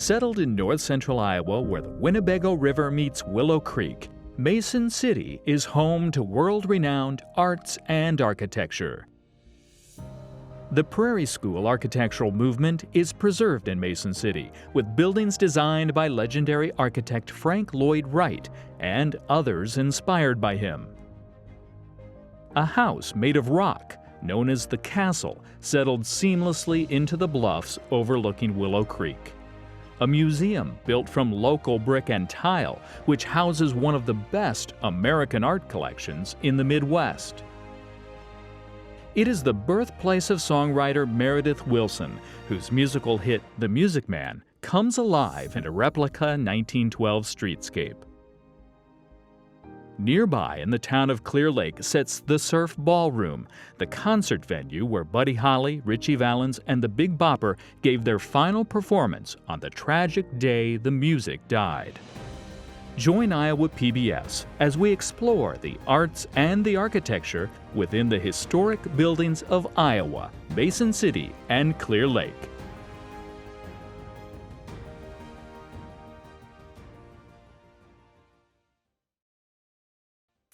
Settled in north-central Iowa where the Winnebago River meets Willow Creek, Mason City is home to world-renowned arts and architecture. The Prairie School architectural movement is preserved in Mason City, with buildings designed by legendary architect Frank Lloyd Wright and others inspired by him. A house made of rock, known as the Castle, settled seamlessly into the bluffs overlooking Willow Creek. A museum built from local brick and tile, which houses one of the best American art collections in the Midwest. It is the birthplace of songwriter Meredith Wilson, whose musical hit The Music Man comes alive in a replica 1912 streetscape. Nearby in the town of Clear Lake sits the Surf Ballroom, the concert venue where Buddy Holly, Ritchie Valens, and the Big Bopper gave their final performance on the tragic day the music died. Join Iowa PBS as we explore the arts and the architecture within the historic buildings of Iowa, Mason City, and Clear Lake.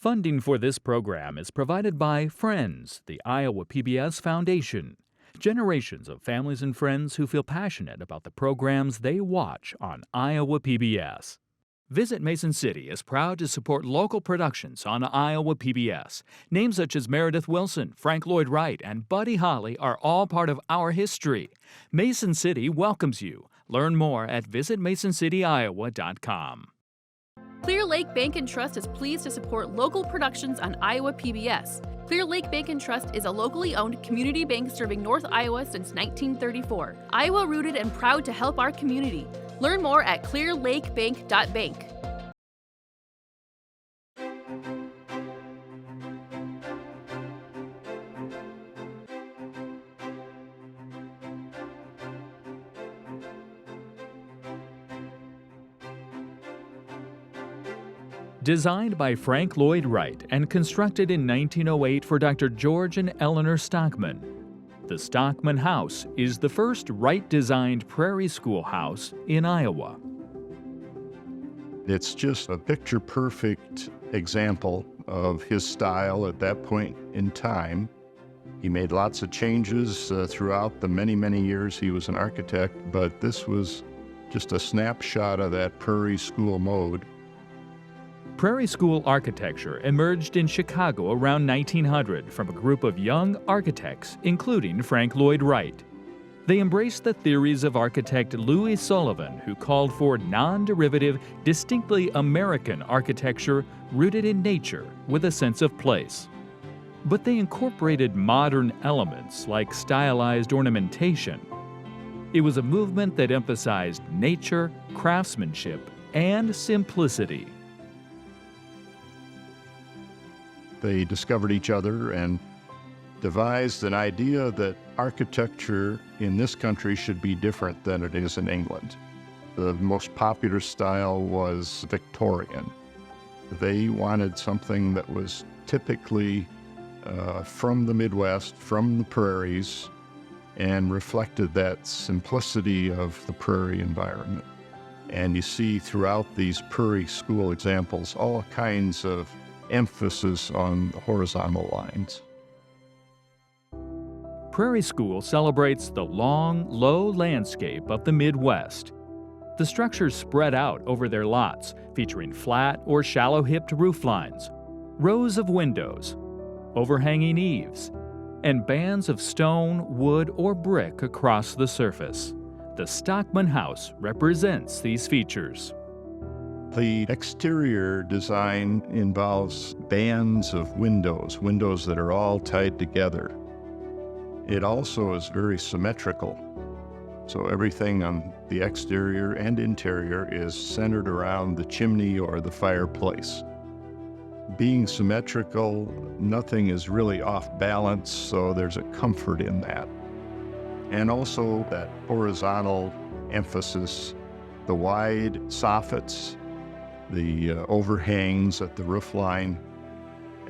Funding for this program is provided by Friends, the Iowa PBS Foundation. Generations of families and friends who feel passionate about the programs they watch on Iowa PBS. Visit Mason City is proud to support local productions on Iowa PBS. Names such as Meredith Wilson, Frank Lloyd Wright, and Buddy Holly are all part of our history. Mason City welcomes you. Learn more at visitmasoncityoiowa.com. Clear Lake Bank & Trust is pleased to support local productions on Iowa PBS. Clear Lake Bank & Trust is a locally owned community bank serving North Iowa since 1934. Iowa rooted and proud to help our community. Learn more at clearlakebank.bank. Designed by Frank Lloyd Wright and constructed in 1908 for Dr. George and Eleanor Stockman, the Stockman House is the first Wright-designed Prairie School house in Iowa. It's just a picture-perfect example of his style at that point in time. He made lots of changes throughout the many, many years he was an architect, but this was just a snapshot of that Prairie School mode. Prairie School architecture emerged in Chicago around 1900 from a group of young architects, including Frank Lloyd Wright. They embraced the theories of architect Louis Sullivan, who called for non-derivative, distinctly American architecture rooted in nature with a sense of place. But they incorporated modern elements like stylized ornamentation. It was a movement that emphasized nature, craftsmanship, and simplicity. They discovered each other and devised an idea that architecture in this country should be different than it is in England. The most popular style was Victorian. They wanted something that was typically from the Midwest, from the prairies, and reflected that simplicity of the prairie environment. And you see throughout these Prairie School examples all kinds of emphasis on horizontal lines. Prairie School celebrates the long, low landscape of the Midwest. The structures spread out over their lots, featuring flat or shallow-hipped rooflines, rows of windows, overhanging eaves, and bands of stone, wood, or brick across the surface. The Stockman House represents these features. The exterior design involves bands of windows that are all tied together. It also is very symmetrical. So everything on the exterior and interior is centered around the chimney or the fireplace. Being symmetrical, nothing is really off balance, so there's a comfort in that. And also that horizontal emphasis, the wide soffits, the overhangs at the roof line,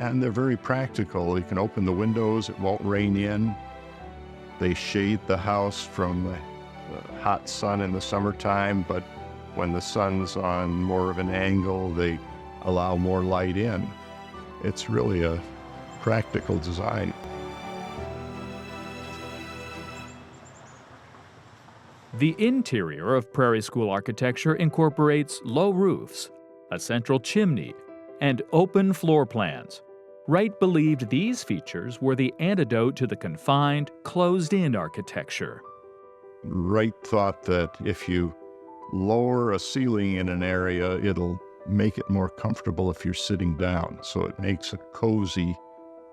and they're very practical. You can open the windows, it won't rain in. They shade the house from the hot sun in the summertime, but when the sun's on more of an angle, they allow more light in. It's really a practical design. The interior of Prairie School architecture incorporates low roofs, a central chimney, and open floor plans. Wright believed these features were the antidote to the confined, closed-in architecture. Wright thought that if you lower a ceiling in an area, it'll make it more comfortable if you're sitting down, so it makes a cozy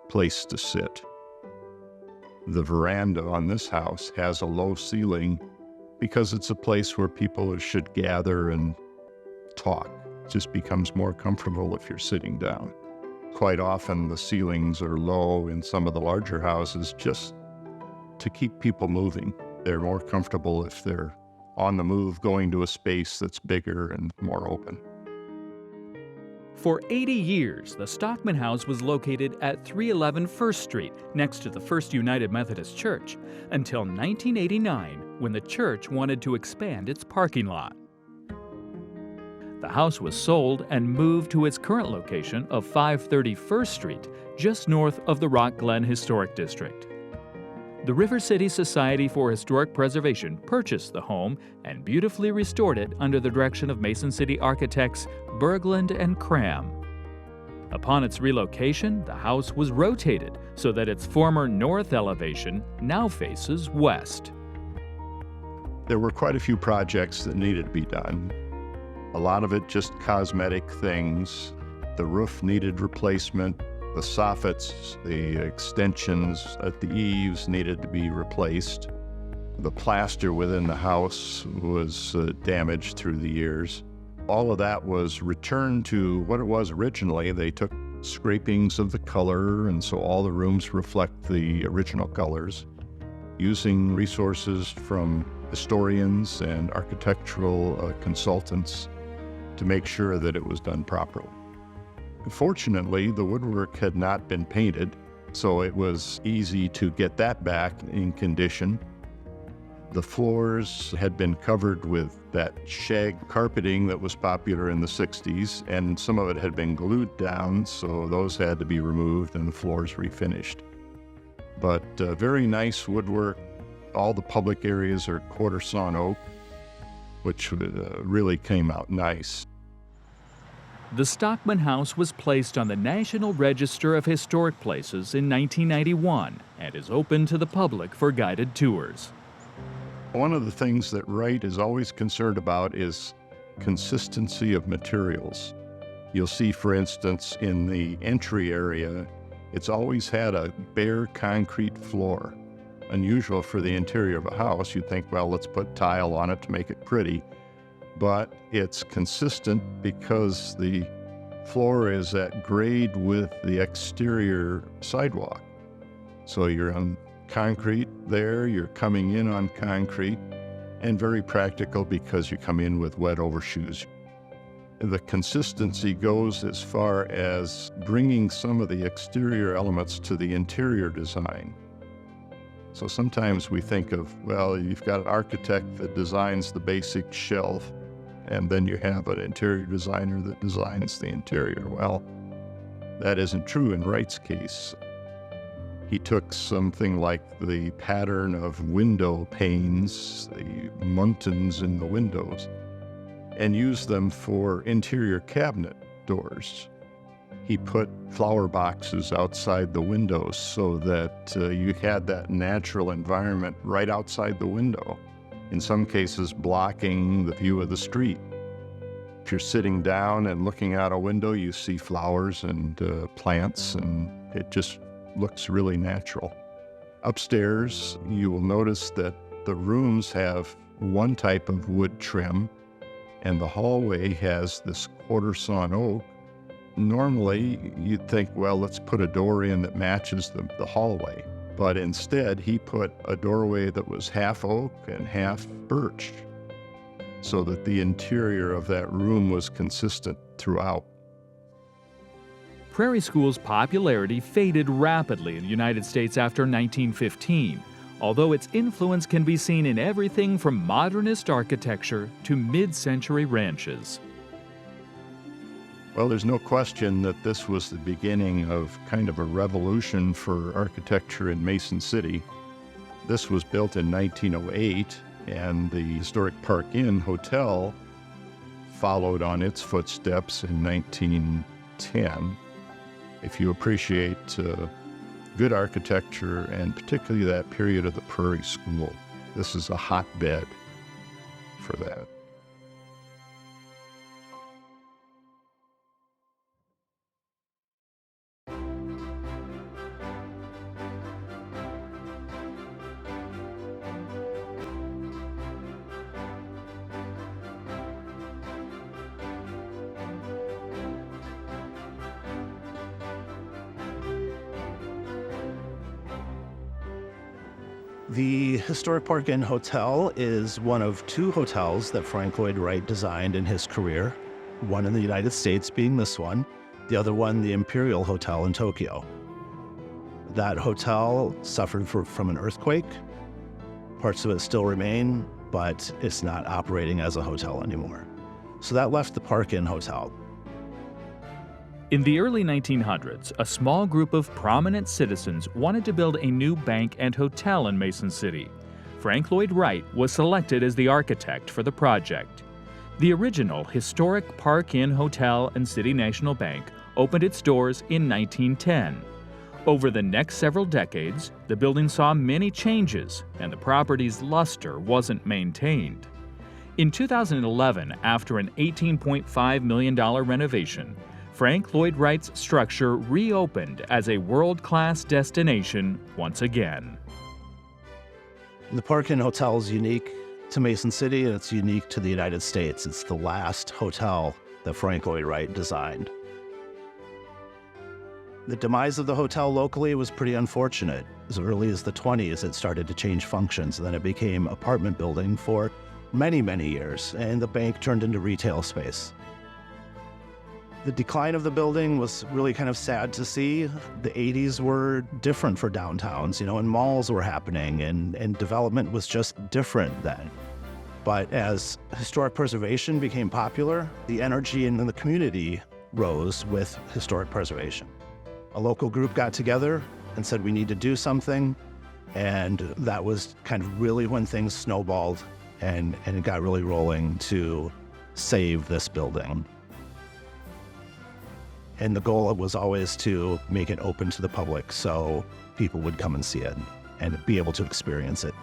place to sit. The veranda on this house has a low ceiling because it's a place where people should gather and talk. It just becomes more comfortable if you're sitting down. Quite often the ceilings are low in some of the larger houses just to keep people moving. They're more comfortable if they're on the move, going to a space that's bigger and more open. For 80 years, the Stockman House was located at 311 First Street, next to the First United Methodist Church, until 1989, when the church wanted to expand its parking lot. The house was sold and moved to its current location of 530 First Street, just north of the Rock Glen Historic District. The River City Society for Historic Preservation purchased the home and beautifully restored it under the direction of Mason City architects Berglund and Cram. Upon its relocation, the house was rotated so that its former north elevation now faces west. There were quite a few projects that needed to be done. A lot of it just cosmetic things. The roof needed replacement. The soffits, the extensions at the eaves needed to be replaced. The plaster within the house was damaged through the years. All of that was returned to what it was originally. They took scrapings of the color, and so all the rooms reflect the original colors, using resources from historians and architectural consultants to make sure that it was done properly. Fortunately, the woodwork had not been painted, so it was easy to get that back in condition. The floors had been covered with that shag carpeting that was popular in the 60s, and some of it had been glued down, so those had to be removed and the floors refinished. But very nice woodwork. All the public areas are quarter sawn oak, which really came out nice. The Stockman House was placed on the National Register of Historic Places in 1991 and is open to the public for guided tours. One of the things that Wright is always concerned about is consistency of materials. You'll see, for instance, in the entry area, it's always had a bare concrete floor. Unusual for the interior of a house. You'd think, well, let's put tile on it to make it pretty. But it's consistent because the floor is at grade with the exterior sidewalk. So you're on concrete there, you're coming in on concrete, and very practical because you come in with wet overshoes. The consistency goes as far as bringing some of the exterior elements to the interior design. So sometimes we think of, well, you've got an architect that designs the basic shelf, and then you have an interior designer that designs the interior. Well, that isn't true in Wright's case. He took something like the pattern of window panes, the muntins in the windows, and used them for interior cabinet doors. He put flower boxes outside the windows so that you had that natural environment right outside the window, in some cases blocking the view of the street. If you're sitting down and looking out a window, you see flowers and plants, and it just looks really natural. Upstairs, you will notice that the rooms have one type of wood trim, and the hallway has this quarter sawn oak. Normally, you'd think, well, let's put a door in that matches the hallway. But instead, he put a doorway that was half oak and half birch, so that the interior of that room was consistent throughout. Prairie School's popularity faded rapidly in the United States after 1915. although its influence can be seen in everything from modernist architecture to mid-century ranches. Well, there's no question that this was the beginning of kind of a revolution for architecture in Mason City. This was built in 1908, and the historic Park Inn Hotel followed on its footsteps in 1910. If you appreciate good architecture, and particularly that period of the Prairie School, this is a hotbed for that. The Historic Park Inn Hotel is one of two hotels that Frank Lloyd Wright designed in his career, one in the United States being this one, the other one the Imperial Hotel in Tokyo. That hotel suffered from an earthquake. Parts of it still remain, but it's not operating as a hotel anymore. So that left the Park Inn Hotel. In the early 1900s, a small group of prominent citizens wanted to build a new bank and hotel in Mason City. Frank Lloyd Wright was selected as the architect for the project. The original historic Park Inn Hotel and City National Bank opened its doors in 1910. Over the next several decades, the building saw many changes, and the property's luster wasn't maintained. In 2011, after an $18.5 million renovation, Frank Lloyd Wright's structure reopened as a world-class destination once again. The Park Inn Hotel is unique to Mason City, and it's unique to the United States. It's the last hotel that Frank Lloyd Wright designed. The demise of the hotel locally was pretty unfortunate. As early as the 20s, it started to change functions, and then it became apartment building for many, many years, and the bank turned into retail space. The decline of the building was really kind of sad to see. The 80s were different for downtowns, and malls were happening, and development was just different then. But as historic preservation became popular, the energy in the community rose with historic preservation. A local group got together and said, we need to do something, and that was kind of really when things snowballed and it got really rolling to save this building. And the goal was always to make it open to the public so people would come and see it and be able to experience it.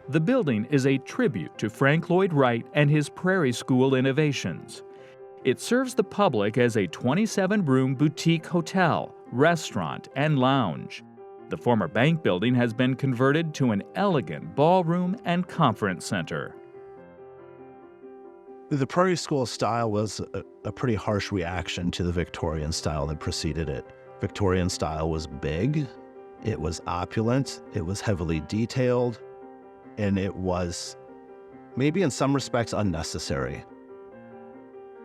The building is a tribute to Frank Lloyd Wright and his Prairie School innovations. It serves the public as a 27-room boutique hotel, restaurant, and lounge. The former bank building has been converted to an elegant ballroom and conference center. The Prairie School style was a pretty harsh reaction to the Victorian style that preceded it. Victorian style was big, it was opulent, it was heavily detailed, and it was maybe in some respects unnecessary.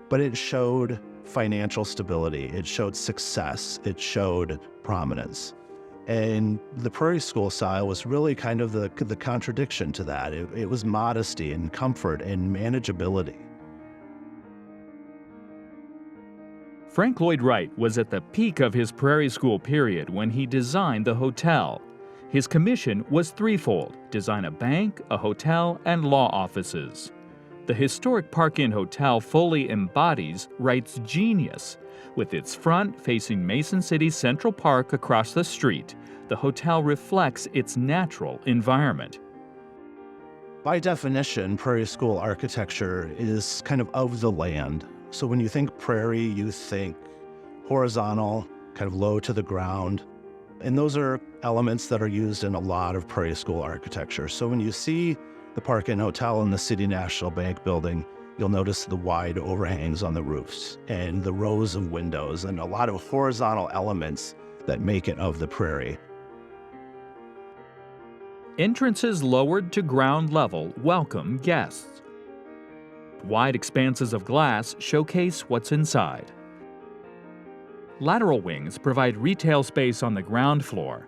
But it showed financial stability, it showed success, it showed prominence. And the Prairie School style was really kind of the contradiction to that. It was modesty and comfort and manageability. Frank Lloyd Wright was at the peak of his Prairie School period when he designed the hotel. His commission was threefold: design a bank, a hotel, and law offices. The historic Park Inn Hotel fully embodies Wright's genius. With its front facing Mason City's Central Park across the street, the hotel reflects its natural environment. By definition, Prairie School architecture is kind of the land. So when you think prairie, you think horizontal, kind of low to the ground. And those are elements that are used in a lot of Prairie School architecture. So when you see the Park Inn Hotel and the City National Bank building, you'll notice the wide overhangs on the roofs and the rows of windows and a lot of horizontal elements that make it of the prairie. Entrances lowered to ground level welcome guests. Wide expanses of glass showcase what's inside. Lateral wings provide retail space on the ground floor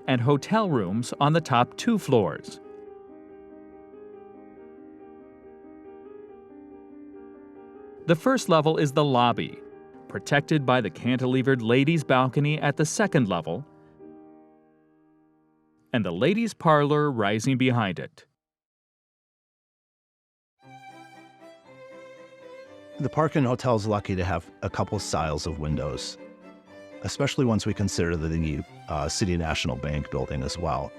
and hotel rooms on the top 2 floors. The first level is the lobby, protected by the cantilevered ladies' balcony at the second level, and the ladies' parlor rising behind it. The Park Inn Hotel is lucky to have a couple styles of windows, especially once we consider the City National Bank building as well.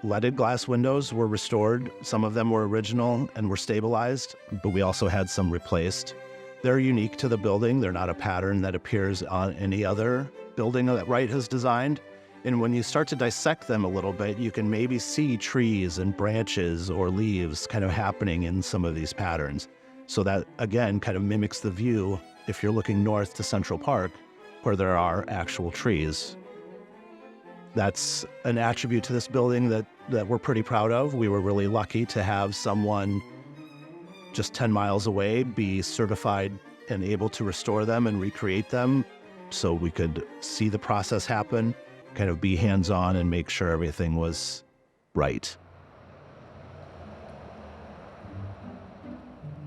Leaded glass windows were restored. Some of them were original and were stabilized, but we also had some replaced. They're unique to the building. They're not a pattern that appears on any other building that Wright has designed. And when you start to dissect them a little bit, you can maybe see trees and branches or leaves kind of happening in some of these patterns. So that, again, kind of mimics the view if you're looking north to Central Park, where there are actual trees. That's an attribute to this building that we're pretty proud of. We were really lucky to have someone just 10 miles away be certified and able to restore them and recreate them, so we could see the process happen, kind of be hands-on and make sure everything was right.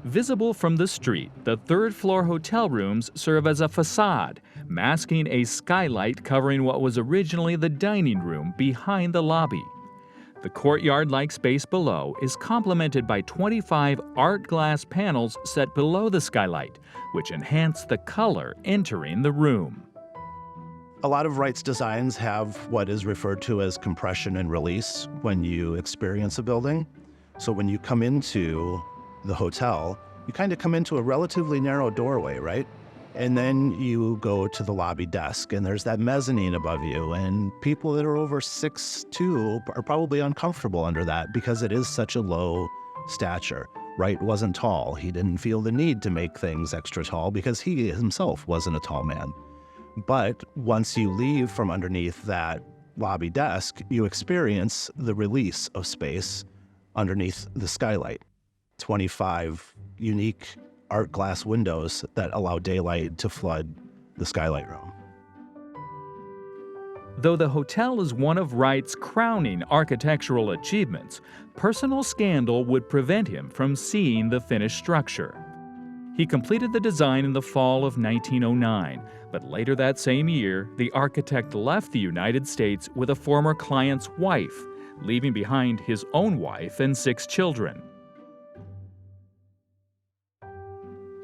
Visible from the street, the third-floor hotel rooms serve as a facade, masking a skylight covering what was originally the dining room behind the lobby. The courtyard-like space below is complemented by 25 art glass panels set below the skylight, which enhance the color entering the room. A lot of Wright's designs have what is referred to as compression and release when you experience a building. So when you come into the hotel, you kind of come into a relatively narrow doorway, right? And then you go to the lobby desk, and there's that mezzanine above you, and people that are over 6'2" are probably uncomfortable under that because it is such a low stature. Wright wasn't tall. He didn't feel the need to make things extra tall because he himself wasn't a tall man. But once you leave from underneath that lobby desk, you experience the release of space underneath the skylight. 25 unique art glass windows that allow daylight to flood the skylight room. Though the hotel is one of Wright's crowning architectural achievements, personal scandal would prevent him from seeing the finished structure. He completed the design in the fall of 1909, but later that same year, the architect left the United States with a former client's wife, leaving behind his own wife and 6 children.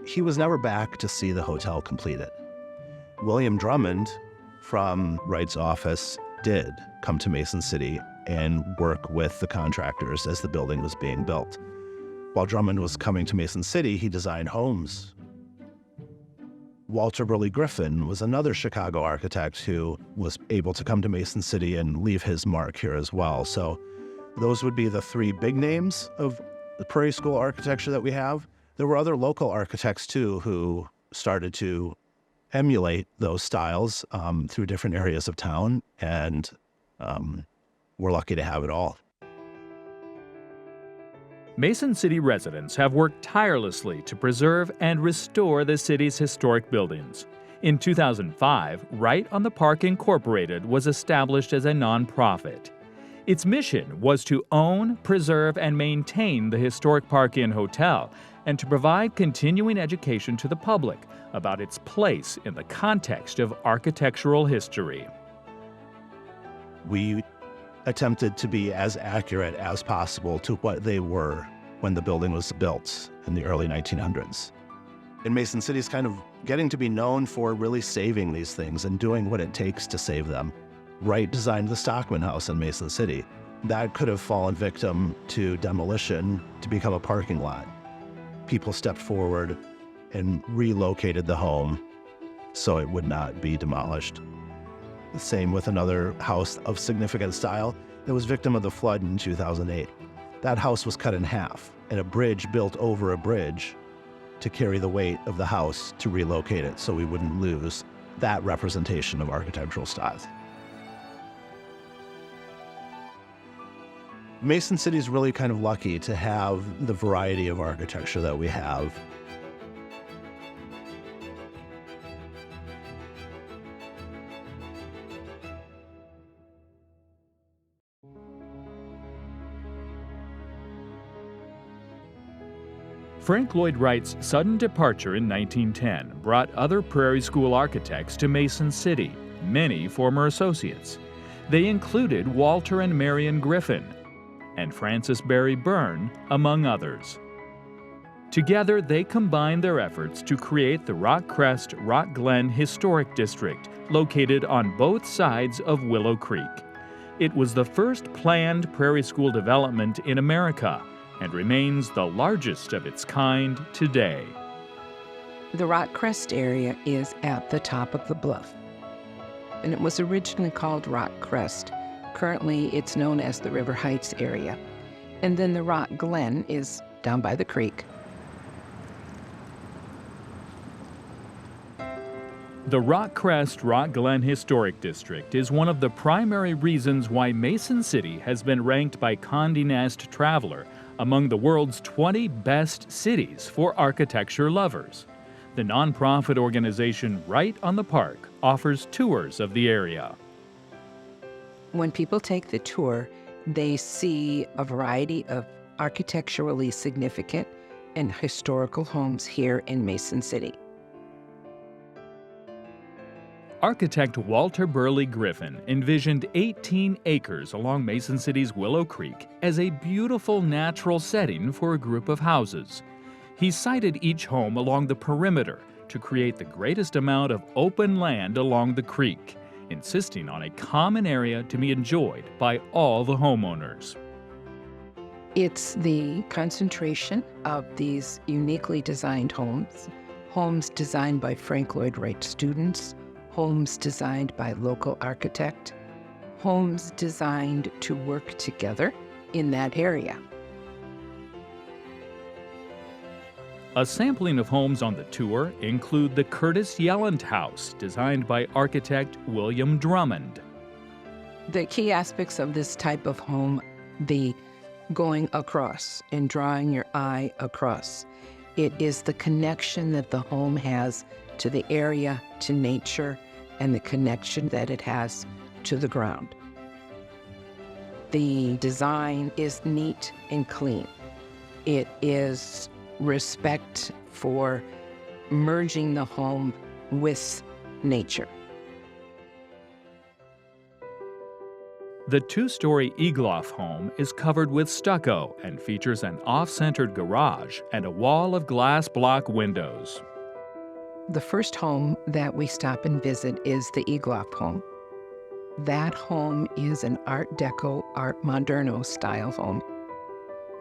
He was never back to see the hotel completed. William Drummond from Wright's office did come to Mason City and work with the contractors as the building was being built. While Drummond was coming to Mason City, he designed homes. Walter Burley Griffin was another Chicago architect who was able to come to Mason City and leave his mark here as well. So those would be the 3 big names of the Prairie School architecture that we have. There were other local architects too who started to emulate those styles through different areas of town, and we're lucky to have it all. Mason City residents have worked tirelessly to preserve and restore the city's historic buildings. In 2005, Wright on the Park Incorporated was established as a nonprofit. Its mission was to own, preserve, and maintain the historic Park Inn Hotel, and to provide continuing education to the public about its place in the context of architectural history. We attempted to be as accurate as possible to what they were when the building was built in the early 1900s. And Mason City is kind of getting to be known for really saving these things and doing what it takes to save them. Wright designed the Stockman House in Mason City. That could have fallen victim to demolition to become a parking lot. People stepped forward and relocated the home so it would not be demolished. The same with another house of significant style that was victim of the flood in 2008. That house was cut in half and a bridge built over a bridge to carry the weight of the house to relocate it so we wouldn't lose that representation of architectural style. Mason City is really kind of lucky to have the variety of architecture that we have. Frank Lloyd Wright's sudden departure in 1910 brought other Prairie School architects to Mason City, many former associates. They included Walter and Marion Griffin and Francis Barry Byrne, among others. Together, they combined their efforts to create the Rock Crest, Rock Glen Historic District, located on both sides of Willow Creek. It was the first planned Prairie School development in America and remains the largest of its kind today. The Rock Crest area is at the top of the bluff, and it was originally called Rock Crest. Currently, it's known as the River Heights area. And then the Rock Glen is down by the creek. The Rock Crest, Rock Glen Historic District is one of the primary reasons why Mason City has been ranked by Condé Nast Traveler among the world's 20 best cities for architecture lovers. The nonprofit organization Right on the Park offers tours of the area. When people take the tour, they see a variety of architecturally significant and historical homes here in Mason City. Architect Walter Burley Griffin envisioned 18 acres along Mason City's Willow Creek as a beautiful natural setting for a group of houses. He sited each home along the perimeter to create the greatest amount of open land along the creek, insisting on a common area to be enjoyed by all the homeowners. It's the concentration of these uniquely designed homes, homes designed by Frank Lloyd Wright students, homes designed by local architect, homes designed to work together in that area. A sampling of homes on the tour include the Curtis Yelland House, designed by architect William Drummond. The key aspects of this type of home, the going across and drawing your eye across. It is the connection that the home has to the area, to nature, and the connection that it has to the ground. The design is neat and clean. It is respect for merging the home with nature. The two-story Egloff home is covered with stucco and features an off-centered garage and a wall of glass block windows. The first home that we stop and visit is the Egloff home. That home is an Art Deco, Art Moderno style home.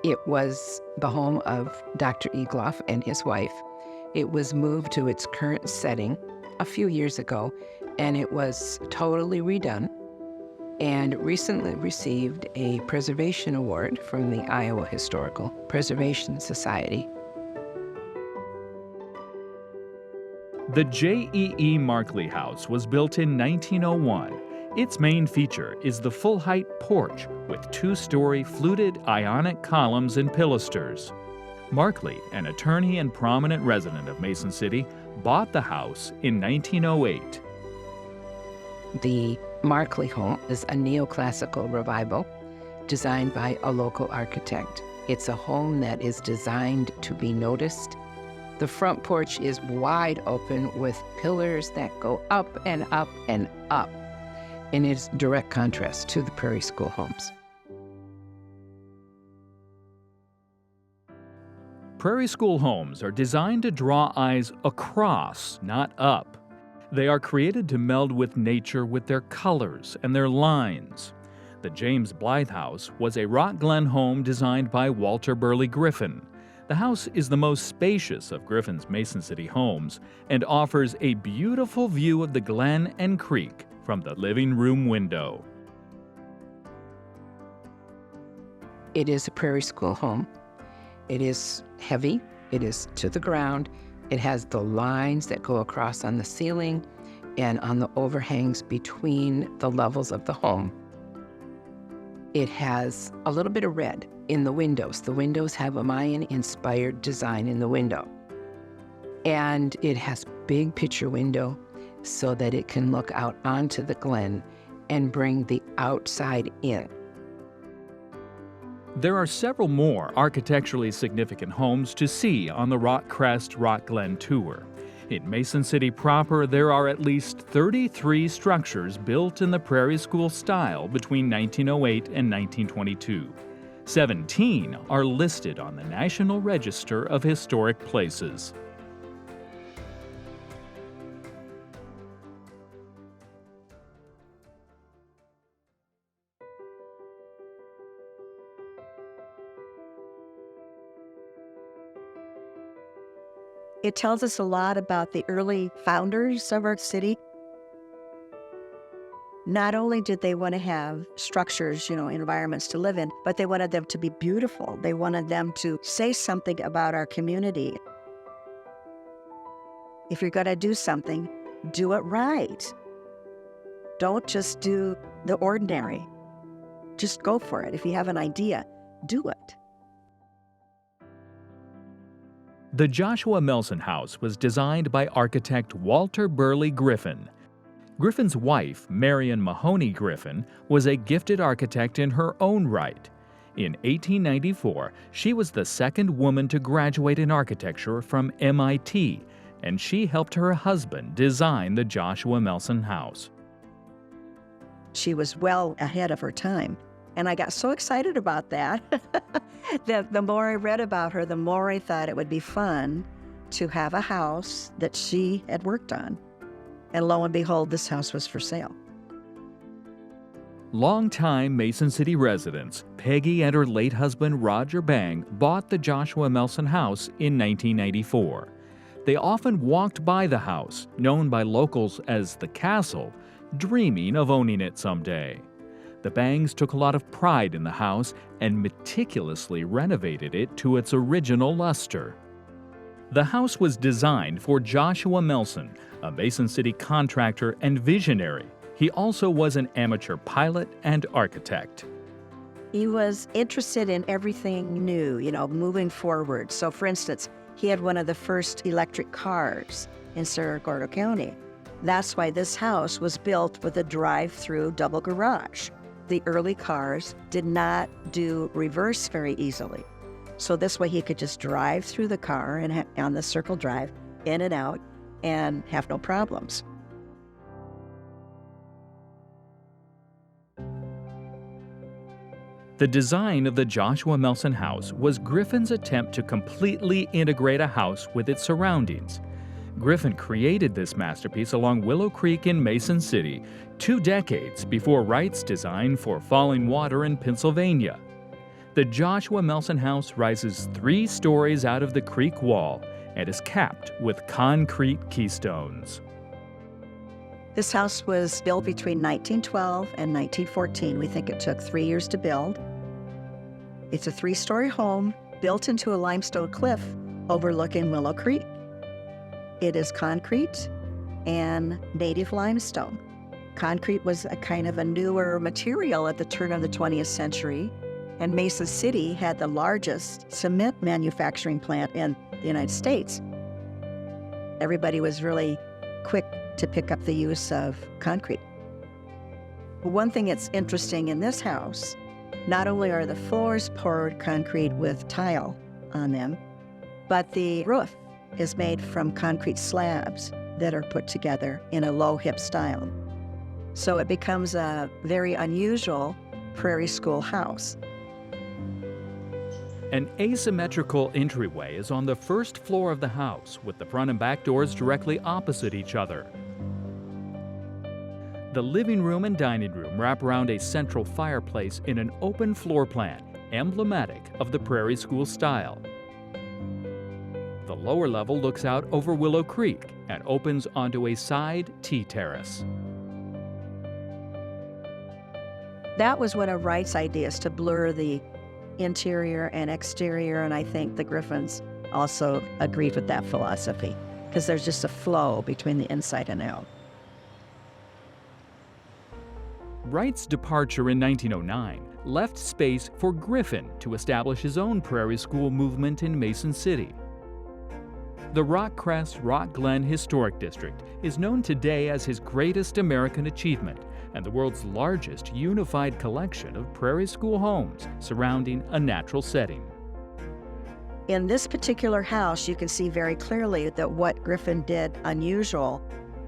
It was the home of Dr. Egloff and his wife. It was moved to its current setting a few years ago, and it was totally redone and recently received a preservation award from the Iowa Historical Preservation Society. The J.E.E. Markley House was built in 1901. Its main feature is the full-height porch with two-story fluted ionic columns and pilasters. Markley, an attorney and prominent resident of Mason City, bought the house in 1908. The Markley home is a neoclassical revival designed by a local architect. It's a home that is designed to be noticed. The front porch is wide open with pillars that go up and up and up, and it's direct contrast to the Prairie School homes. Prairie School homes are designed to draw eyes across, not up. They are created to meld with nature with their colors and their lines. The James Blythe House was a Rock Glen home designed by Walter Burley Griffin. The house is the most spacious of Griffin's Mason City homes and offers a beautiful view of the Glen and creek from the living room window. It is a Prairie School home. It is heavy. It is to the ground. It has the lines that go across on the ceiling and on the overhangs between the levels of the home. It has a little bit of red in the windows. The windows have a Mayan-inspired design in the window. And it has big picture window so that it can look out onto the Glen and bring the outside in. There are several more architecturally significant homes to see on the Rock Crest Rock Glen tour. In Mason City proper, there are at least 33 structures built in the Prairie School style between 1908 and 1922. 17 are listed on the National Register of Historic Places. It tells us a lot about the early founders of our city. Not only did they want to have structures, environments to live in, but they wanted them to be beautiful. They wanted them to say something about our community. If you're going to do something, do it right. Don't just do the ordinary. Just go for it. If you have an idea, do it. The Joshua Melson House was designed by architect Walter Burley Griffin. Griffin's wife, Marion Mahoney Griffin, was a gifted architect in her own right. In 1894, she was the second woman to graduate in architecture from MIT, and she helped her husband design the Joshua Melson House. She was well ahead of her time, and I got so excited about that. that the more I read about her, the more I thought it would be fun to have a house that she had worked on. And lo and behold, this house was for sale. Longtime Mason City residents, Peggy and her late husband Roger Bang, bought the Joshua Melson House in 1994. They often walked by the house, known by locals as the Castle, dreaming of owning it someday. The Bangs took a lot of pride in the house and meticulously renovated it to its original luster. The house was designed for Joshua Melson, a Mason City contractor and visionary. He also was an amateur pilot and architect. He was interested in everything new, moving forward. So for instance, he had one of the first electric cars in Cerro Gordo County. That's why this house was built with a drive-through double garage. The early cars did not do reverse very easily. So this way he could just drive through the car and on the circle drive, in and out, and have no problems. The design of the Joshua Melson House was Griffin's attempt to completely integrate a house with its surroundings. Griffin created this masterpiece along Willow Creek in Mason City 2 decades before Wright's design for Falling Water in Pennsylvania. The Joshua Melson House rises 3 stories out of the creek wall and is capped with concrete keystones. This house was built between 1912 and 1914. We think it took 3 years to build. It's a 3-story home built into a limestone cliff overlooking Willow Creek. It is concrete and native limestone. Concrete was a kind of a newer material at the turn of the 20th century, and Mason City had the largest cement manufacturing plant in the United States. Everybody was really quick to pick up the use of concrete. One thing that's interesting in this house, not only are the floors poured concrete with tile on them, but the roof is made from concrete slabs that are put together in a low hip style. So it becomes a very unusual Prairie School house. An asymmetrical entryway is on the first floor of the house, with the front and back doors directly opposite each other. The living room and dining room wrap around a central fireplace in an open floor plan, emblematic of the Prairie School style. The lower level looks out over Willow Creek and opens onto a side tea terrace. That was one of Wright's ideas, to blur the interior and exterior, and I think the Griffins also agreed with that philosophy, because there's just a flow between the inside and out. Wright's departure in 1909 left space for Griffin to establish his own Prairie School movement in Mason City. The Crest, Glen Historic District is known today as his greatest American achievement and the world's largest unified collection of Prairie School homes surrounding a natural setting. In this particular house, you can see very clearly that what Griffin did unusual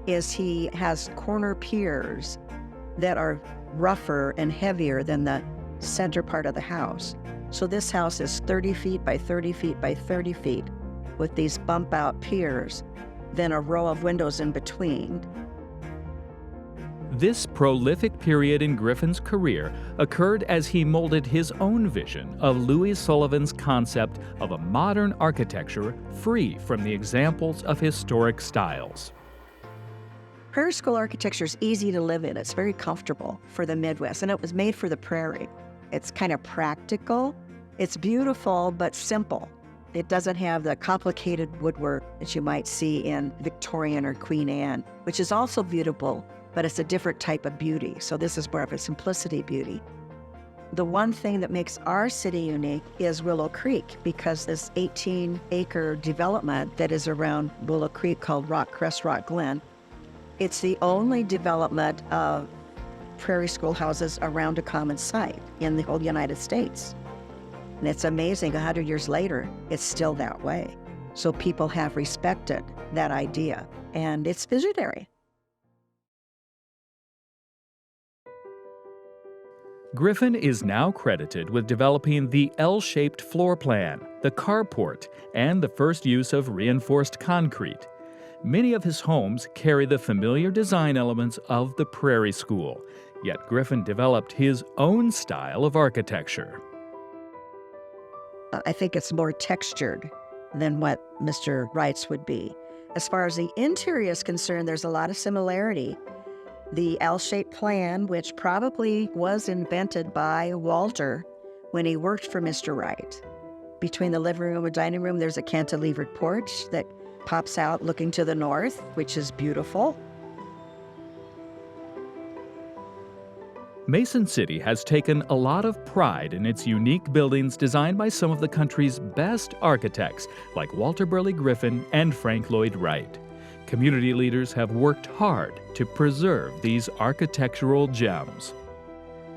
is he has corner piers that are rougher and heavier than the center part of the house. So this house is 30 feet by 30 feet by 30 feet with these bump out piers, then a row of windows in between. This prolific period in Griffin's career occurred as he molded his own vision of Louis Sullivan's concept of a modern architecture free from the examples of historic styles. Prairie School architecture is easy to live in. It's very comfortable for the Midwest, and it was made for the prairie. It's kind of practical. It's beautiful, but simple. It doesn't have the complicated woodwork that you might see in Victorian or Queen Anne, which is also beautiful, but it's a different type of beauty. So this is more of a simplicity beauty. The one thing that makes our city unique is Willow Creek, because this 18-acre development that is around Willow Creek called Crest, Glen, it's the only development of Prairie School houses around a common site in the whole United States. And it's amazing, 100 years later, it's still that way. So people have respected that idea, and it's visionary. Griffin is now credited with developing the L-shaped floor plan, the carport, and the first use of reinforced concrete. Many of his homes carry the familiar design elements of the Prairie School, yet Griffin developed his own style of architecture. I think it's more textured than what Mr. Wright's would be. As far as the interior is concerned, there's a lot of similarity. The L-shaped plan, which probably was invented by Walter when he worked for Mr. Wright. Between the living room and dining room, there's a cantilevered porch that pops out looking to the north, which is beautiful. Mason City has taken a lot of pride in its unique buildings designed by some of the country's best architects, like Walter Burley Griffin and Frank Lloyd Wright. Community leaders have worked hard to preserve these architectural gems.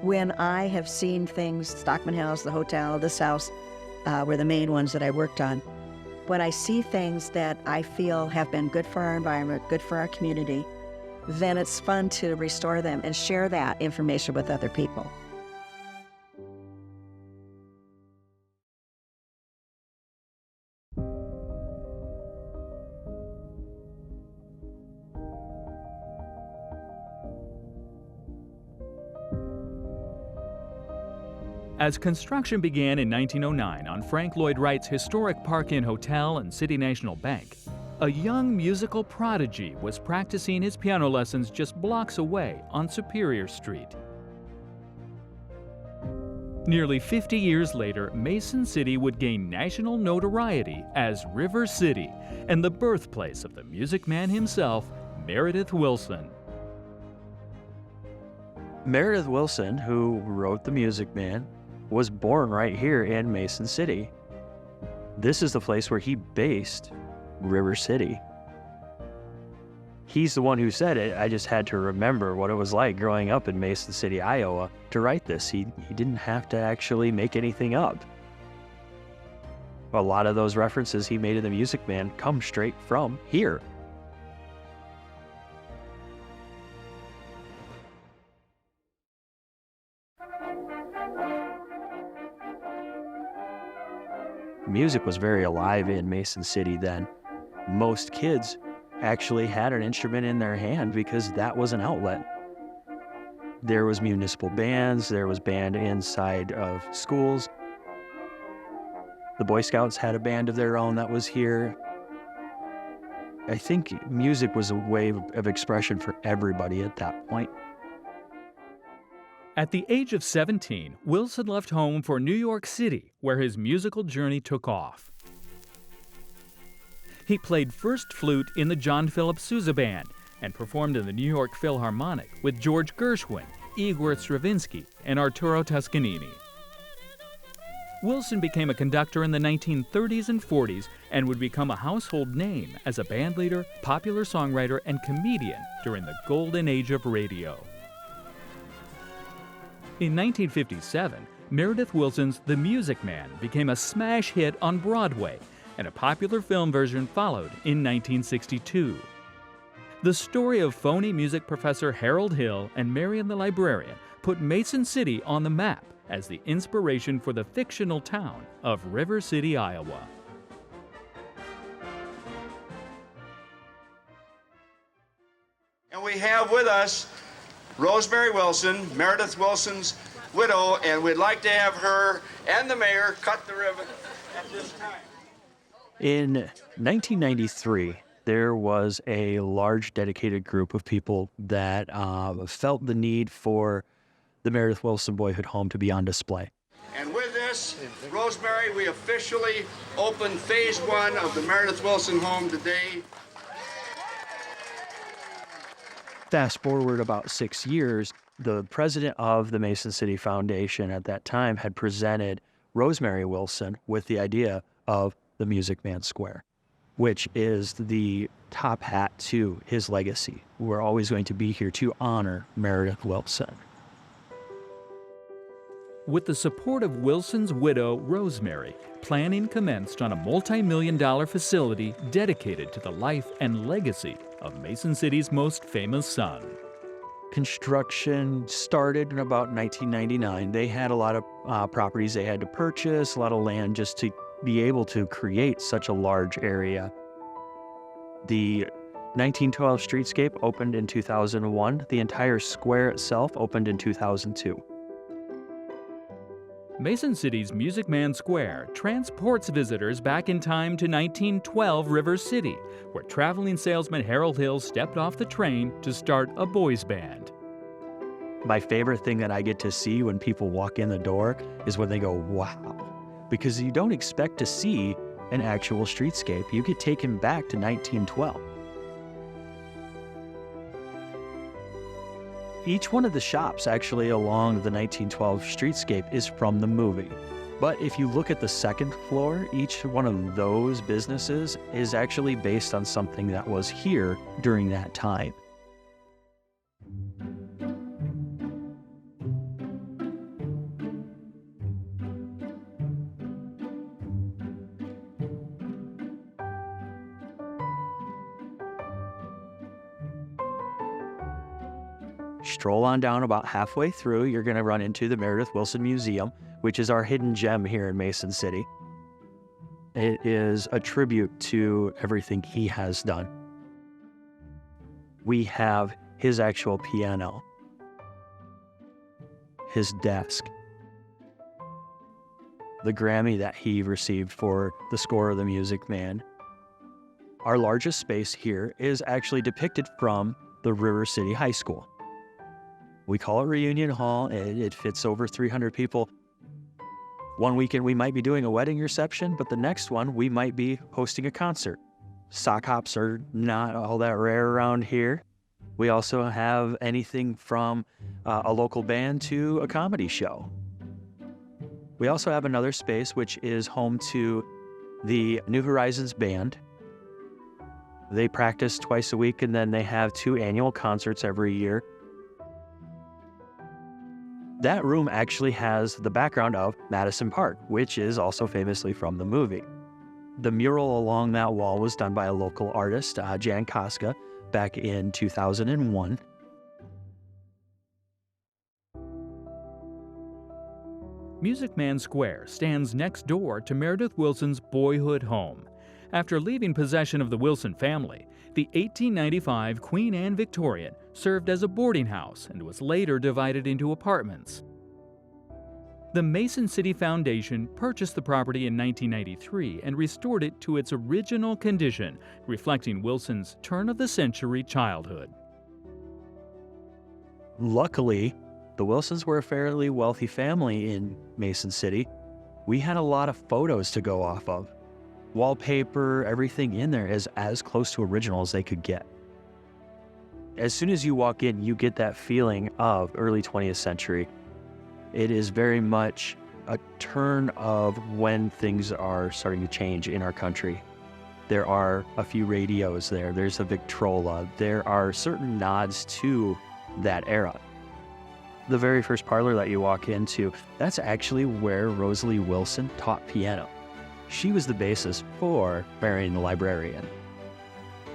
When I have seen things, Stockman House, the hotel, this house, were the main ones that I worked on. When I see things that I feel have been good for our environment, good for our community, then it's fun to restore them and share that information with other people. As construction began in 1909 on Frank Lloyd Wright's historic Park Inn Hotel and City National Bank, a young musical prodigy was practicing his piano lessons just blocks away on Superior Street. Nearly 50 years later, Mason City would gain national notoriety as River City and the birthplace of the music man himself, Meredith Wilson. Meredith Wilson, who wrote The Music Man, was born right here in Mason City. This is the place where he based River City. He's the one who said it. I just had to remember what it was like growing up in Mason City, Iowa, to write this. He didn't have to actually make anything up. A lot of those references he made in The Music Man come straight from here. Music was very alive in Mason City then. Most kids actually had an instrument in their hand because that was an outlet. There was municipal bands, there was band inside of schools. The Boy Scouts had a band of their own that was here. I think music was a way of expression for everybody at that point. At the age of 17, Wilson left home for New York City, where his musical journey took off. He played first flute in the John Philip Sousa Band and performed in the New York Philharmonic with George Gershwin Igor Stravinsky and Arturo Toscanini. Wilson became a conductor in the 1930s and 40s and would become a household name as a bandleader, popular songwriter, and comedian during the golden age of radio. In 1957, Meredith Wilson's The Music Man became a smash hit on Broadway, and a popular film version followed in 1962. The story of phony music professor Harold Hill and Marion the Librarian put Mason City on the map as the inspiration for the fictional town of River City, Iowa. And we have with us Rosemary Wilson, Meredith Wilson's widow, and we'd like to have her and the mayor cut the ribbon at this time. In 1993, there was a large dedicated group of people that felt the need for the Meredith Wilson Boyhood Home to be on display. And with this, Rosemary, we officially open phase 1 of the Meredith Wilson Home today. Fast forward about 6 years, the president of the Mason City Foundation at that time had presented Rosemary Wilson with the idea of the Music Man Square, which is the top hat to his legacy. We're always going to be here to honor Meredith Wilson. With the support of Wilson's widow, Rosemary, planning commenced on a multi-million-dollar facility dedicated to the life and legacy of Mason City's most famous son. Construction started in about 1999. They had a lot of properties they had to purchase, a lot of land just to be able to create such a large area. The 1912 streetscape opened in 2001. The entire square itself opened in 2002. Mason City's Music Man Square transports visitors back in time to 1912 River City, where traveling salesman Harold Hill stepped off the train to start a boys band. My favorite thing that I get to see when people walk in the door is when they go, wow, because you don't expect to see an actual streetscape. You get taken back to 1912. Each one of the shops actually along the 1912 streetscape is from the movie. But if you look at the second floor, each one of those businesses is actually based on something that was here during that time. Stroll on down about halfway through, you're going to run into the Meredith Wilson Museum, which is our hidden gem here in Mason City. It is a tribute to everything he has done. We have his actual piano, his desk, the Grammy that he received for the score of The Music Man. Our largest space here is actually depicted from the River City High School. We call it Reunion Hall. It fits over 300 people. One weekend we might be doing a wedding reception, but the next one we might be hosting a concert. Sock hops are not all that rare around here. We also have anything from a local band to a comedy show. We also have another space which is home to the New Horizons Band. They practice twice a week, and then they have 2 annual concerts every year. That room actually has the background of Madison Park, which is also famously from the movie. The mural along that wall was done by a local artist, Jan Koska, back in 2001. Music Man Square stands next door to Meredith Wilson's boyhood home. After leaving possession of the Wilson family, the 1895 Queen Anne Victorian served as a boarding house and was later divided into apartments. The Mason City Foundation purchased the property in 1993 and restored it to its original condition, reflecting Wilson's turn-of-the-century childhood. Luckily, the Wilsons were a fairly wealthy family in Mason City. We had a lot of photos to go off of. Wallpaper, everything in there is as close to original as they could get. As soon as you walk in, you get that feeling of early 20th century. It is very much a turn of when things are starting to change in our country. There are a few radios there. There's a Victrola. There are certain nods to that era. The very first parlor that you walk into, that's actually where Rosalie Wilson taught piano. She was the basis for Marion the Librarian.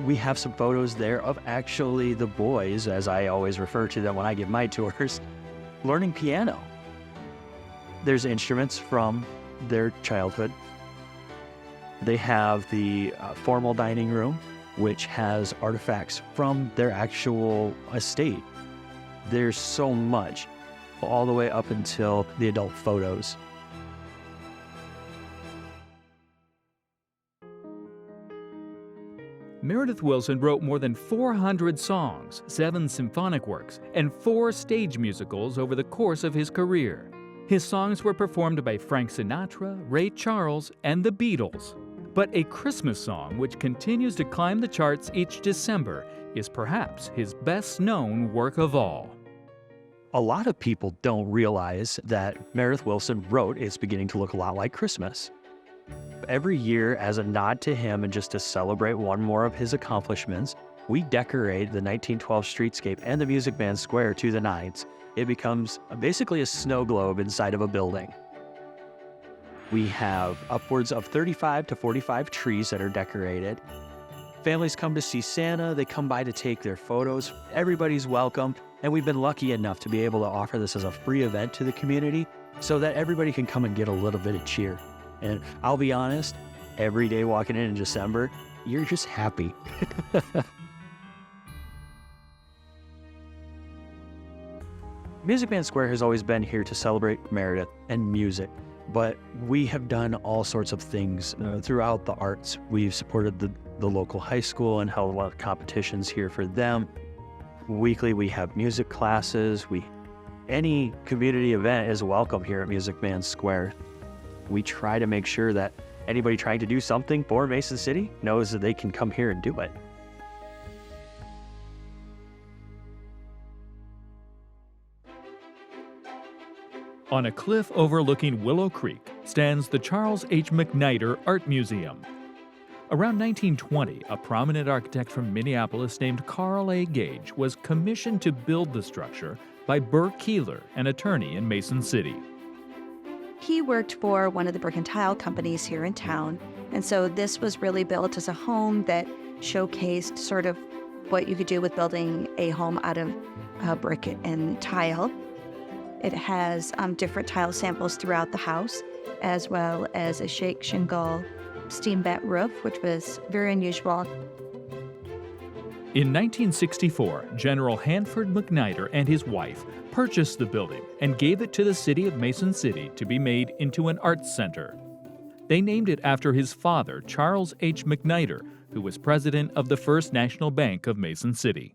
We have some photos there of actually the boys, as I always refer to them when I give my tours, learning piano. There's instruments from their childhood. They have the formal dining room, which has artifacts from their actual estate. There's so much, all the way up until the adult photos. Meredith Wilson wrote more than 400 songs, 7 symphonic works, and 4 stage musicals over the course of his career. His songs were performed by Frank Sinatra, Ray Charles, and the Beatles. But a Christmas song, which continues to climb the charts each December, is perhaps his best-known work of all. A lot of people don't realize that Meredith Wilson wrote It's Beginning to Look a Lot Like Christmas. Every year, as a nod to him and just to celebrate one more of his accomplishments, we decorate the 1912 streetscape and the Music Band Square to the nines. It becomes basically a snow globe inside of a building. We have upwards of 35 to 45 trees that are decorated. Families come to see Santa, they come by to take their photos. Everybody's welcome, and we've been lucky enough to be able to offer this as a free event to the community so that everybody can come and get a little bit of cheer. And I'll be honest, every day walking in December, you're just happy. Music Band Square has always been here to celebrate Meredith and music, but we have done all sorts of things throughout the arts. We've supported the local high school and held a lot of competitions here for them. Weekly, we have music classes. Any community event is welcome here at Music Band Square. We try to make sure that anybody trying to do something for Mason City knows that they can come here and do it. On a cliff overlooking Willow Creek stands the Charles H. MacNider Art Museum. Around 1920, a prominent architect from Minneapolis named Carl A. Gage was commissioned to build the structure by Burr Keeler, an attorney in Mason City. He worked for one of the brick and tile companies here in town, and so this was really built as a home that showcased sort of what you could do with building a home out of brick and tile. It has different tile samples throughout the house, as well as a shake shingle steam vent roof, which was very unusual. In 1964, General Hanford MacNider and his wife purchased the building and gave it to the city of Mason City to be made into an arts center. They named it after his father, Charles H. MacNider, who was president of the First National Bank of Mason City.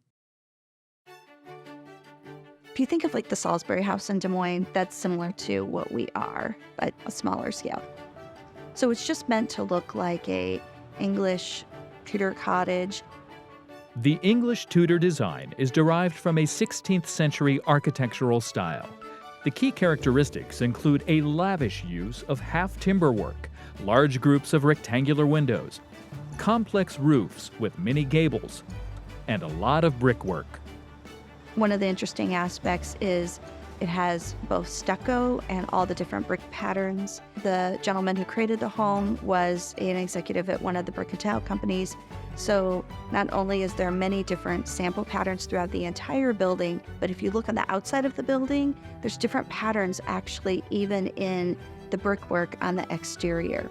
If you think of like the Salisbury House in Des Moines, that's similar to what we are, but a smaller scale. So it's just meant to look like a English Tudor cottage. The English Tudor design is derived from a 16th century architectural style. The key characteristics include a lavish use of half-timber work, large groups of rectangular windows, complex roofs with many gables, and a lot of brickwork. One of the interesting aspects is it has both stucco and all the different brick patterns. The gentleman who created the home was an executive at one of the brick and tile companies. So not only is there many different sample patterns throughout the entire building, but if you look on the outside of the building, there's different patterns actually even in the brickwork on the exterior.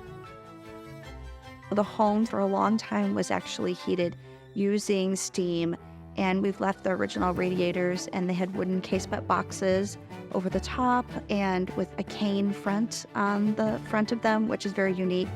The home for a long time was actually heated using steam, and we've left the original radiators, and they had wooden casement boxes over the top and with a cane front on the front of them, which is very unique.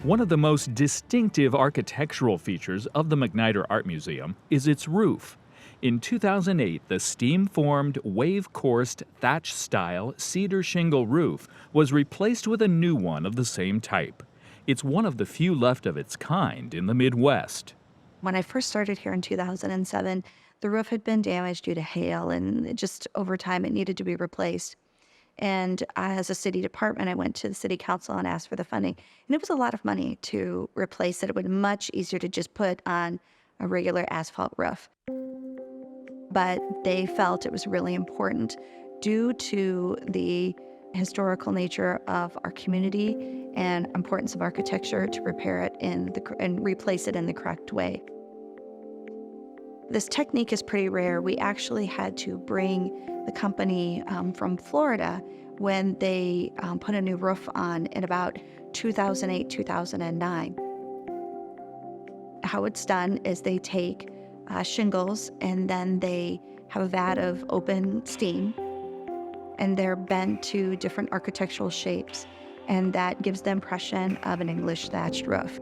One of the most distinctive architectural features of the MacNider Art Museum is its roof. In 2008, the steam-formed, wave-coursed, thatch-style cedar shingle roof was replaced with a new one of the same type. It's one of the few left of its kind in the Midwest. When I first started here in 2007, the roof had been damaged due to hail, and just over time it needed to be replaced. And as a city department, I went to the city council and asked for the funding. And it was a lot of money to replace it. It would be much easier to just put on a regular asphalt roof. But they felt it was really important due to the historical nature of our community and importance of architecture to repair it and replace it in the correct way. This technique is pretty rare. We actually had to bring the company from Florida when they put a new roof on in about 2008, 2009. How it's done is they take shingles and then they have a vat of open steam, and they're bent to different architectural shapes, and that gives the impression of an English thatched roof.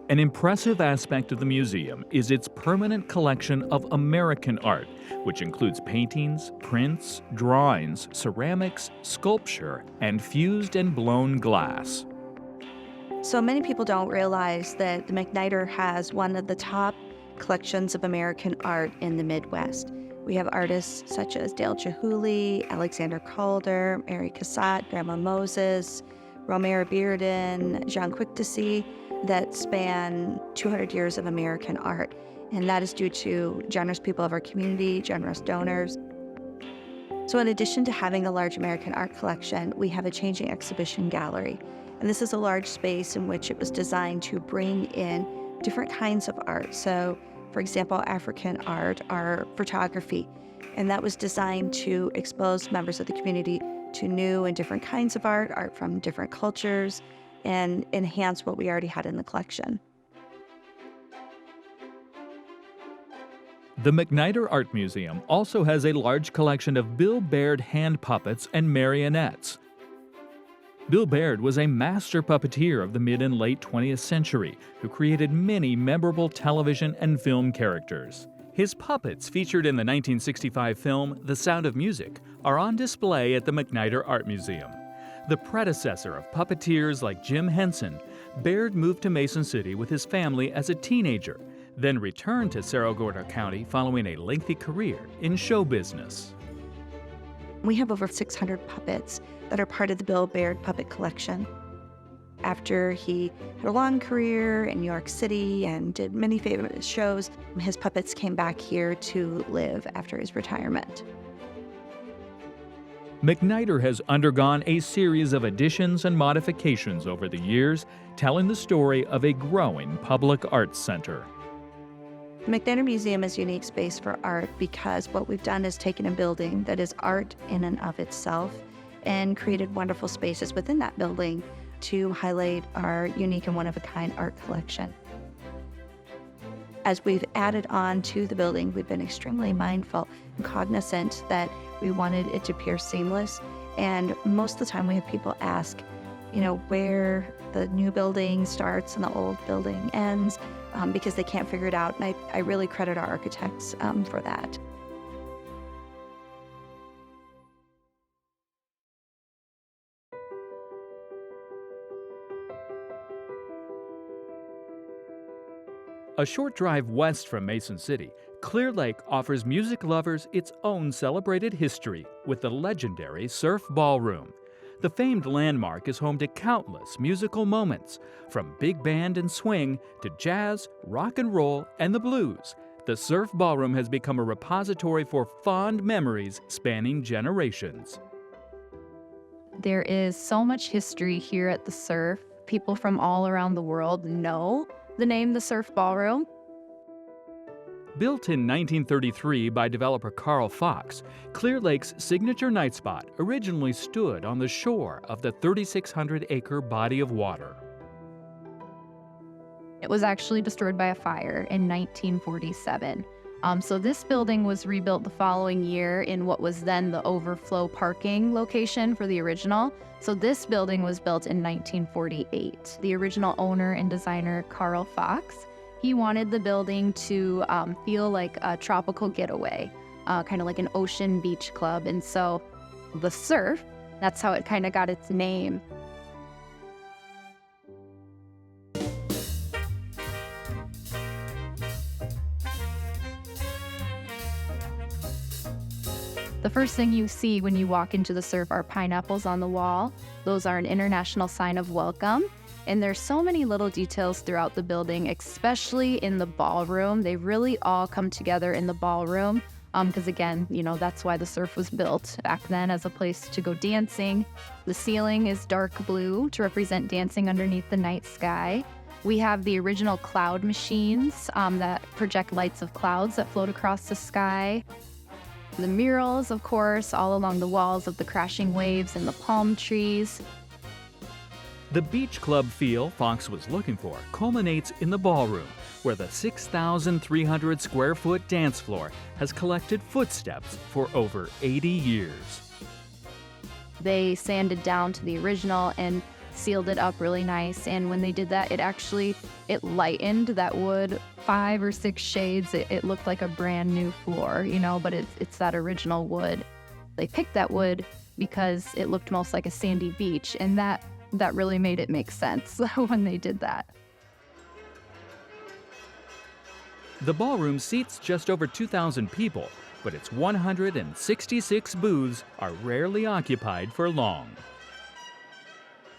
An impressive aspect of the museum is its permanent collection of American art, which includes paintings, prints, drawings, ceramics, sculpture, and fused and blown glass. So many people don't realize that the MacNider has one of the top collections of American art in the Midwest. We have artists such as Dale Chihuly, Alexander Calder, Mary Cassatt, Grandma Moses, Romare Bearden, Jean Quickdesy, that span 200 years of American art. And that is due to generous people of our community, generous donors. So in addition to having a large American art collection, we have a changing exhibition gallery. And this is a large space in which it was designed to bring in different kinds of art. So, for example, African art, our photography. And that was designed to expose members of the community to new and different kinds of art from different cultures, and enhance what we already had in the collection. The MacNider Art Museum also has a large collection of Bill Baird hand puppets and marionettes. Bill Baird was a master puppeteer of the mid and late 20th century who created many memorable television and film characters. His puppets, featured in the 1965 film The Sound of Music, are on display at the MacNider Art Museum. The predecessor of puppeteers like Jim Henson, Baird moved to Mason City with his family as a teenager, then returned to Cerro Gordo County following a lengthy career in show business. We have over 600 puppets that are part of the Bill Baird puppet collection. After he had a long career in New York City and did many famous shows, his puppets came back here to live after his retirement. MacNider has undergone a series of additions and modifications over the years, telling the story of a growing public arts center. The MacNider Museum is a unique space for art because what we've done is taken a building that is art in and of itself and created wonderful spaces within that building to highlight our unique and one-of-a-kind art collection. As we've added on to the building, we've been extremely mindful and cognizant that we wanted it to appear seamless. And most of the time we have people ask, where the new building starts and the old building ends, because they can't figure it out. And I really credit our architects for that. A short drive west from Mason City, Clear Lake offers music lovers its own celebrated history with the legendary Surf Ballroom. The famed landmark is home to countless musical moments, from big band and swing to jazz, rock and roll, and the blues. The Surf Ballroom has become a repository for fond memories spanning generations. There is so much history here at the Surf. People from all around the world know the name the Surf Ballroom. Built in 1933 by developer Carl Fox, Clear Lake's signature night spot originally stood on the shore of the 3,600-acre body of water. It was actually destroyed by a fire in 1947. So this building was rebuilt the following year in what was then the overflow parking location for the original. So this building was built in 1948. The original owner and designer, Carl Fox, he wanted the building to feel like a tropical getaway, kind of like an ocean beach club. And so the Surf, that's how it kind of got its name. The first thing you see when you walk into the surf are pineapples on the wall. Those are an international sign of welcome. And there's so many little details throughout the building, especially in the ballroom. They really all come together in the ballroom. Because again, that's why the surf was built back then, as a place to go dancing. The ceiling is dark blue to represent dancing underneath the night sky. We have the original cloud machines that project lights of clouds that float across the sky. The murals, of course, all along the walls of the crashing waves and the palm trees. The beach club feel Fox was looking for culminates in the ballroom, where the 6,300 square foot dance floor has collected footsteps for over 80 years. They sanded down to the original and sealed it up really nice. And when they did that, it lightened that wood 5 or 6 shades. It looked like a brand new floor, but it's that original wood. They picked that wood because it looked most like a sandy beach, and that really made it make sense when they did that. The ballroom seats just over 2,000 people, but its 166 booths are rarely occupied for long.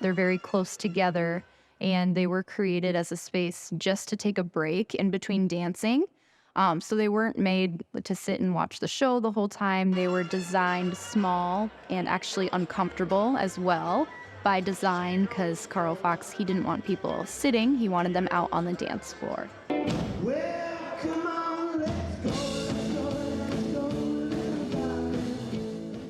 They're very close together, and they were created as a space just to take a break in between dancing. So they weren't made to sit and watch the show the whole time. They were designed small and actually uncomfortable as well by design, because Carl Fox, he didn't want people sitting. He wanted them out on the dance floor.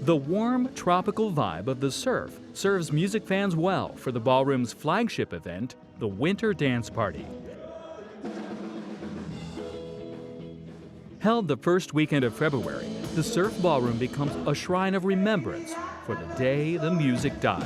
The warm, tropical vibe of the surf serves music fans well for the ballroom's flagship event, the Winter Dance Party. Held the first weekend of February, the Surf Ballroom becomes a shrine of remembrance for the day the music died.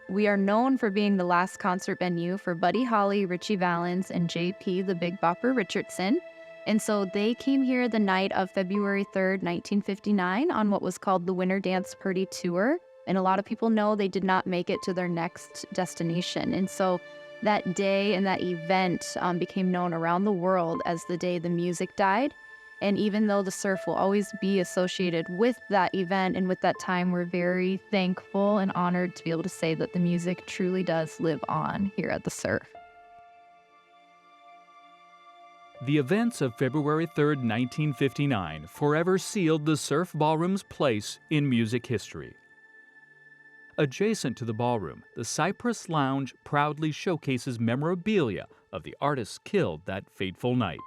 We are known for being the last concert venue for Buddy Holly, Ritchie Valens, and J.P. the Big Bopper Richardson. And so they came here the night of February 3rd, 1959 on what was called the Winter Dance Party Tour. And a lot of people know they did not make it to their next destination. And so that day and that event became known around the world as the day the music died. And even though the surf will always be associated with that event and with that time, we're very thankful and honored to be able to say that the music truly does live on here at the surf. The events of February 3rd, 1959 forever sealed the Surf Ballroom's place in music history. Adjacent to the ballroom, the Cypress Lounge proudly showcases memorabilia of the artists killed that fateful night.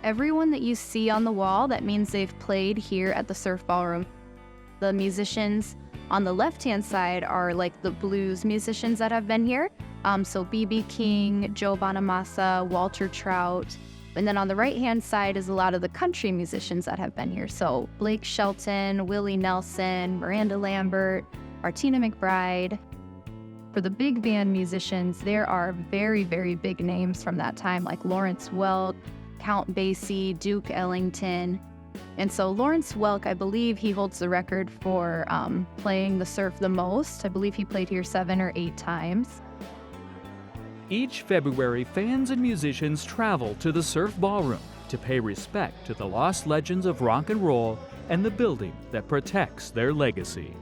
Everyone that you see on the wall, that means they've played here at the Surf Ballroom. The musicians on the left-hand side are like the blues musicians that have been here. So B.B. King, Joe Bonamassa, Walter Trout. And then on the right-hand side is a lot of the country musicians that have been here. So Blake Shelton, Willie Nelson, Miranda Lambert, Martina McBride. For the big band musicians, there are very, very big names from that time, like Lawrence Welk, Count Basie, Duke Ellington. And so Lawrence Welk, I believe he holds the record for playing the surf the most. I believe he played here 7 or 8 times. Each February, fans and musicians travel to the Surf Ballroom to pay respect to the lost legends of rock and roll and the building that protects their legacy.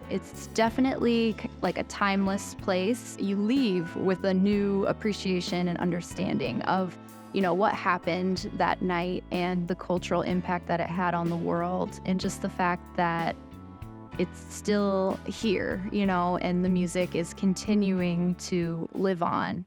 It's definitely like a timeless place. You leave with a new appreciation and understanding of what happened that night and the cultural impact that it had on the world, and just the fact that it's still here, and the music is continuing to live on.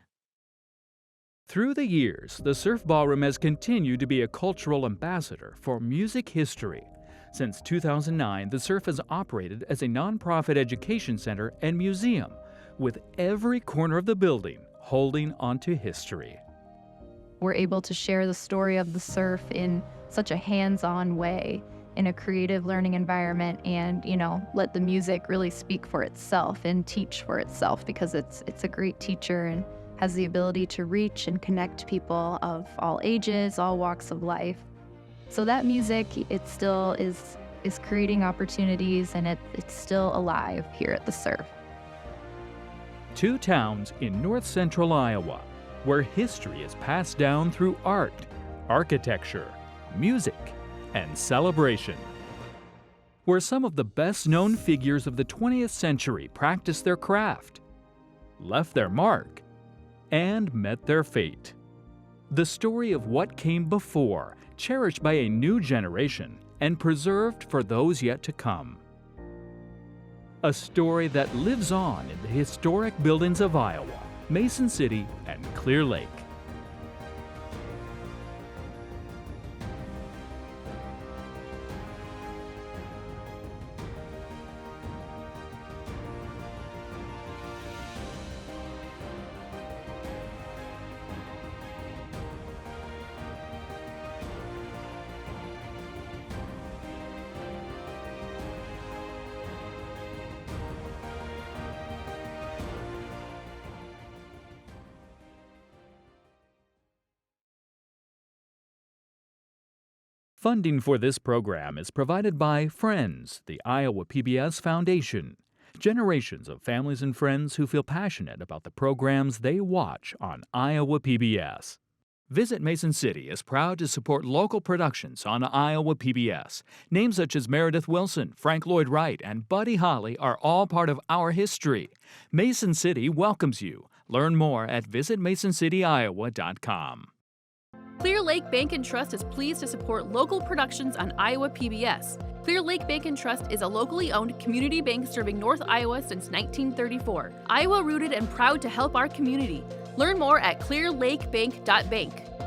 Through the years, the Surf Ballroom has continued to be a cultural ambassador for music history. Since 2009, the Surf has operated as a nonprofit education center and museum, with every corner of the building holding onto history. We're able to share the story of the surf in such a hands-on way, in a creative learning environment, and let the music really speak for itself and teach for itself, because it's a great teacher and has the ability to reach and connect people of all ages, all walks of life. So that music, it still is creating opportunities, and it's still alive here at the surf. two towns in north central Iowa where history is passed down through art, architecture, music, and celebration. Where some of the best-known figures of the 20th century practiced their craft, left their mark, and met their fate. The story of what came before, cherished by a new generation and preserved for those yet to come. A story that lives on in the historic buildings of Iowa, Mason City, and Clear Lake. Funding for this program is provided by Friends, the Iowa PBS Foundation. Generations of families and friends who feel passionate about the programs they watch on Iowa PBS. Visit Mason City is proud to support local productions on Iowa PBS. Names such as Meredith Wilson, Frank Lloyd Wright, and Buddy Holly are all part of our history. Mason City welcomes you. Learn more at visitmasoncityoiowa.com. Clear Lake Bank and Trust is pleased to support local productions on Iowa PBS. Clear Lake Bank and Trust is a locally owned community bank serving North Iowa since 1934. Iowa rooted and proud to help our community. Learn more at clearlakebank.bank.